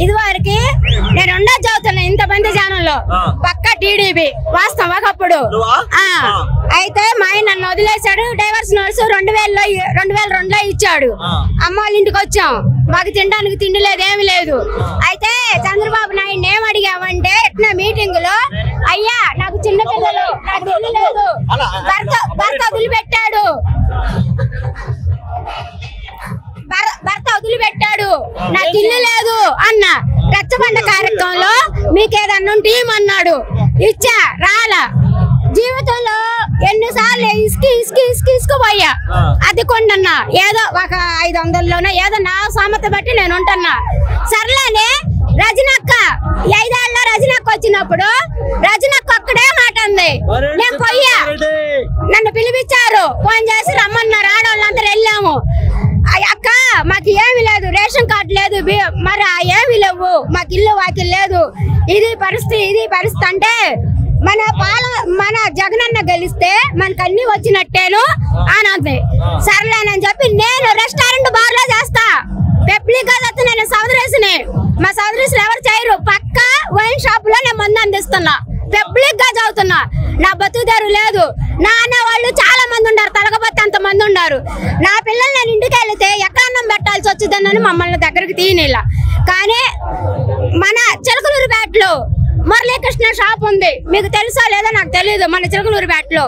ఇది వరకు నేను రెండో చదువుతున్నా ఇంతమంది జనంలో పక్క టీడీపీ వాస్తవం ఒకప్పుడు. అయితే మా ఆయన నన్ను వదిలేశాడు. డైవర్స్ నోట్స్ 2002లో ఇచ్చాడు. అమ్మ వాళ్ళ ఇంటికి వచ్చాం. మాకు తినడానికి తిండి లేదు, ఏమి లేదు. అయితే చంద్రబాబు నాయుడు ఏం అడిగామంటే మీటింగ్ లో, అయ్యా నాకు చిన్న పిల్లలు, నాకు ఇల్లు లేదు, భర్త వదిలిపెట్టాడు, భర్త వదిలిపెట్టాడు, నాకు ఇల్లు లేదు అన్న. రచ్చబండ కార్యక్రమంలో మీకేదన్నా ఉంటే ఇమ్మన్నాడు, ఇచ్చా రాలా. జీవితంలో ఎన్నిసార్లు ఇసుకుపోయా. అది కొండన్నా ఏదో ఒక 500లోనో ఏదో నా సామర్థ్య బట్టి నేను ఉంటున్నా. సర్లేనే రజనక్క 5 ఏళ్ళలో రజనక్క వచ్చినప్పుడు రజనక్క ఒక్కడే మాట ఉంది. నేను పోయా, నన్ను పిలిపించారు, ఫోన్ చేసి రమ్మన్నారు. ఆడవాళ్ళందరూ వెళ్ళాము. అక్క మాకు ఏమి లేదు, రేషన్ కార్డు లేదు, మరి ఏమి లేవు, మాకు ఇల్లు వాకిల్ లేదు, ఇది పరిస్థితి అంటే మన జగనన్న గెలిస్తే మనకు అన్ని వచ్చినట్టేను అని అంది. సర్లేనని చెప్పి నేను రెస్టారెంట్ బార్ లో చేస్తా. పబ్లిక్ గా చేస్తా. నేను సౌదరేసిని, మా సౌదరేసులు ఎవరు చేయరు. పక్క వైన్ షాప్ లో నేను మందు అందిస్తున్నా, పబ్లిక్ గా చదువుతున్నా. నా బతుకుదారు లేదు. నా అన్న వాళ్ళు చాలా మంది ఉన్నారు, తలగబత్తి అంత మంది ఉన్నారు. నా పిల్లలు నేను ఇంటికి వెళితే ఎక్కడ అన్నం పెట్టాల్సి వచ్చిందని మమ్మల్ని దగ్గరికి తీయనిలా. కానీ మన చిలకలూరుపేటలో మురళీకృష్ణ షాప్ ఉంది, మీకు తెలుసా లేదో నాకు తెలియదు. మన చిలకలూరుపేటలో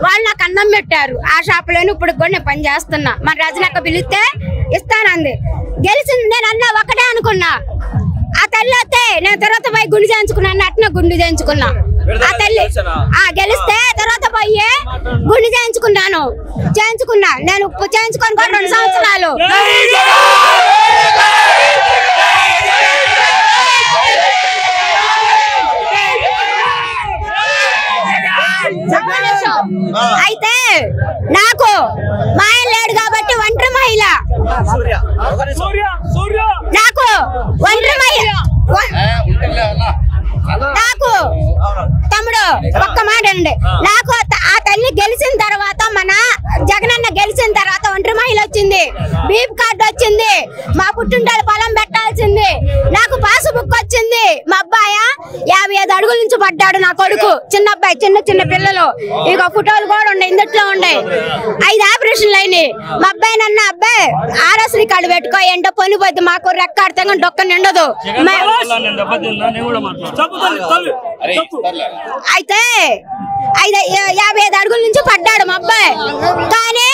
వాళ్ళు నాకు అన్నం పెట్టారు. ఆ షాప్ లోనే ఇప్పుడు కూడా నేను పని చేస్తున్నా. మన రజనక్క పిలిస్తే ఇస్తానంది. గెలిచింది నేను అన్న ఒకటే అనుకున్నా. ఆ తల్లి వస్తే నేను తర్వాత పోయి గుండు చేయించుకున్నాను, అట్నే గుండు చేయించుకున్నా. ఆ తల్లి గెలిస్తే తర్వాత పోయి గుండు చేయించుకున్నా. నేను చేయించుకొని కూడా 2 సంవత్సరాలు. అయితే నాకు మా ఆయన లేడు కాబట్టి ఒంటరి మహిళ. నాకు ఒంటరి మహిళ. నాకు తమ్ముడు ఒక్క మాట అండి. నాకు ఆ తల్లి గెలిచిన తర్వాత, మన జగనన్న గెలిచిన తర్వాత ఒంటరి మహిళ వచ్చింది, బీప్ కార్డు వచ్చింది, మా పుట్టింటాడు పొలం పెట్టాల్సింది, నాకు పాస్ బుక్ వచ్చింది. మా అబ్బాయి 55 అడుగుల నుంచి పడ్డాడు. నా కొడుకు చిన్న అబ్బాయి, చిన్న పిల్లలు, ఇక ఫోటోలు కూడా ఉండే, ఇందుట్లో ఉండే. 5 ఆపరేషన్లు అయినాయి. మా అబ్బాయి నన్న అబ్బాయి ఆర్ఎస్ రికార్డు పెట్టుకో, ఏంటో పొనిపోద్ది, మాకు రెక్కాడితే డొక్క నిండదు. అయితే 55 అడుగుల నుంచి పడ్డాడు మా అబ్బాయి. కానీ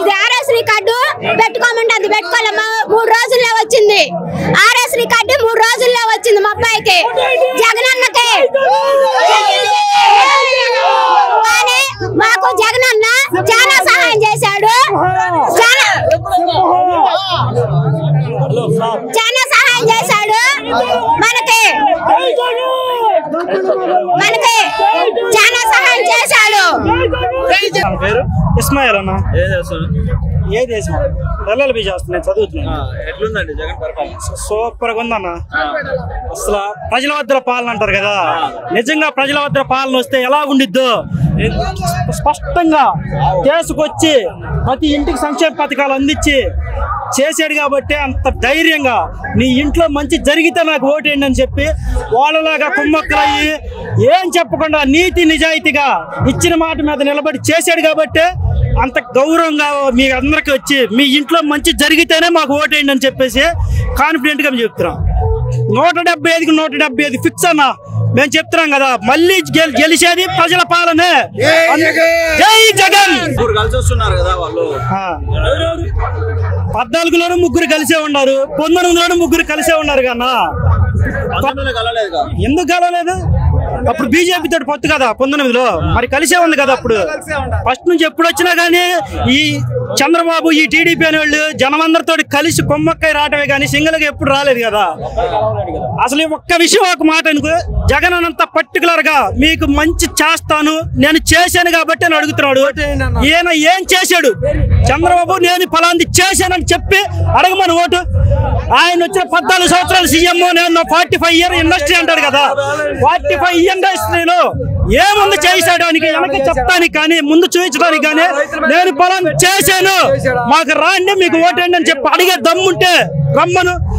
ఇది ఆర్ఎస్ రికార్డు పెట్టుకోమంటే అది పెట్టుకోలేమా. 3 రోజుల్లో వచ్చింది ఆర్ఎస్ రికార్డు, 3 రోజుల్లో వచ్చింది మా అబ్బాయికి, జగనన్నకి. కానీ మాకు జగనన్న చాలా సహాయం చేశాడు, చాలా సహాయం చేశాడు. మనకి చాలా సహాయం చేశాడు. ఇస్మాయిల్ అన్న ఏ దేశం ఎల్ఎల్బి చేస్తున్నాను, చదువుతున్నాను. సూపర్ గా ఉందన్న. అసలు ప్రజల వద్ద పాలన అంటారు కదా, నిజంగా ప్రజల వద్ద పాలన వస్తే ఎలా ఉండిద్దో స్పష్టంగా తీసుకొచ్చి ప్రతి ఇంటికి సంక్షేమ పథకాలు అందించి చేశాడు. కాబట్టి అంత ధైర్యంగా నీ ఇంట్లో మంచి జరిగితే నాకు ఓటేయండి అని చెప్పి వాళ్ళలాగా కుమ్మక్కలయ్యి ఏం చెప్పకుండా నీతి నిజాయితీగా ఇచ్చిన మాట మీద నిలబడి చేశాడు. కాబట్టి అంత గౌరవంగా మీ అందరికి వచ్చి మీ ఇంట్లో మంచి జరిగితేనే మాకు ఓటేయండి అని చెప్పేసి కాన్ఫిడెంట్ గా చెప్తున్నాం. 175కి 175 ఫిక్స్ అన్న. మేము చెప్తున్నాం కదా, మళ్ళీ గెలిచేది ప్రజల పాలనే. జై జగన్. 14లోనూ 3 కలిసే ఉన్నారు, 19లోనూ 3 కలిసే ఉన్నారు కన్నా. ఎందుకు కలవలేదు? అప్పుడు బీజేపీ తోటి పొత్తు కదా 19లో, మరి కలిసే ఉంది కదా. అప్పుడు ఫస్ట్ నుంచి ఎప్పుడు వచ్చినా కానీ ఈ చంద్రబాబు ఈ టీడీపీ అనేవాళ్ళు జనమందరితో కలిసి కొమ్మక్కై రావటమే కానీ సింగిల్గా ఎప్పుడు రాలేదు కదా. అసలు ఒక్క విషయం, ఒక మాట అనుకో, జగన్ అనంత పర్టికులర్ గా మీకు మంచి చేస్తాను, నేను చేశాను కాబట్టి అని అడుగుతున్నాడు. ఈయన ఏం చేశాడు? చంద్రబాబు నేను ఫలాంది చేశానని చెప్పి అడగమని ఓటు. ఆయన వచ్చిన 14 సంవత్సరాలు సీఎం, నేను 45 ఇయర్ ఇండస్ట్రీ అంటాడు కదా. 45 ఇండస్ట్రీలో ఏముంది చేశాడు అని వెనక చెప్తానికి కానీ ముందు చూపించడానికి కానీ, నేను ఫలాంది చేశాను మాకు రాండి మీకు ఓటేయండి అని చెప్పి అడిగే దమ్ముంటే రమ్మను.